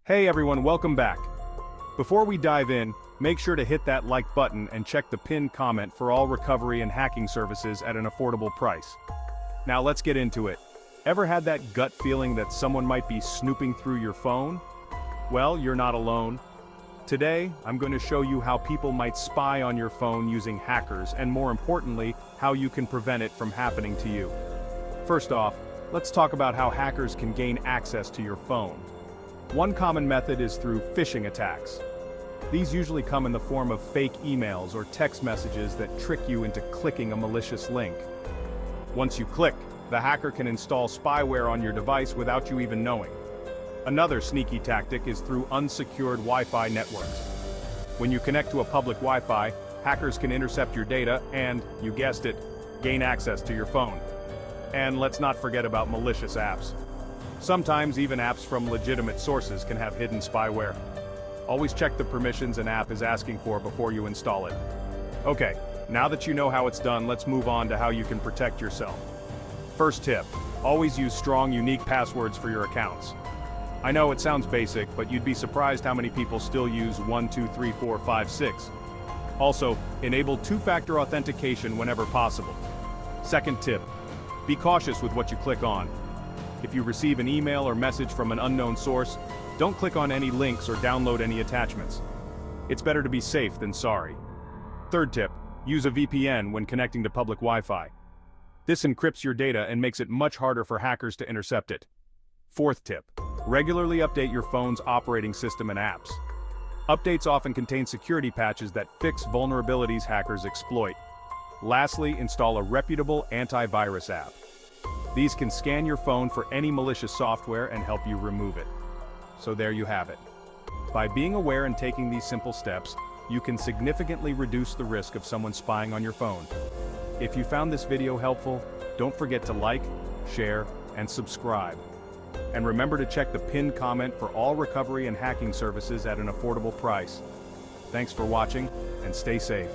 Hey everyone, welcome back. Before we dive in, make sure to hit that like button and check the pinned comment for all recovery and hacking services at an affordable price. Now let's get into it. Ever had that gut feeling that someone might be snooping through your phone? Well, you're not alone. Today, I'm going to show you how people might spy on your phone using hackers, and more importantly, how you can prevent it from happening to you. First off, let's talk about how hackers can gain access to your phone. One common method is through phishing attacks. These usually come in the form of fake emails or text messages that trick you into clicking a malicious link. Once you click, the hacker can install spyware on your device without you even knowing. Another sneaky tactic is through unsecured Wi-Fi networks. When you connect to a public Wi-Fi, hackers can intercept your data and, you guessed it, gain access to your phone. And let's not forget about malicious apps. Sometimes even apps from legitimate sources can have hidden spyware. Always check the permissions an app is asking for before you install it. Okay, now that you know how it's done, let's move on to how you can protect yourself. First tip, always use strong, unique passwords for your accounts. I know it sounds basic, but you'd be surprised how many people still use 1, 2, 3, 4, 5, 6. Also, enable two-factor authentication whenever possible. Second tip, be cautious with what you click on. If you receive an email or message from an unknown source, don't click on any links or download any attachments. It's better to be safe than sorry. Third tip, use a VPN when connecting to public Wi-Fi. This encrypts your data and makes it much harder for hackers to intercept it. Fourth tip, regularly update your phone's operating system and apps. Updates often contain security patches that fix vulnerabilities hackers exploit. Lastly, install a reputable antivirus app. These can scan your phone for any malicious software and help you remove it. So there you have it. By being aware and taking these simple steps, you can significantly reduce the risk of someone spying on your phone. If you found this video helpful, don't forget to like, share, and subscribe. And remember to check the pinned comment for all recovery and hacking services at an affordable price. Thanks for watching, and stay safe.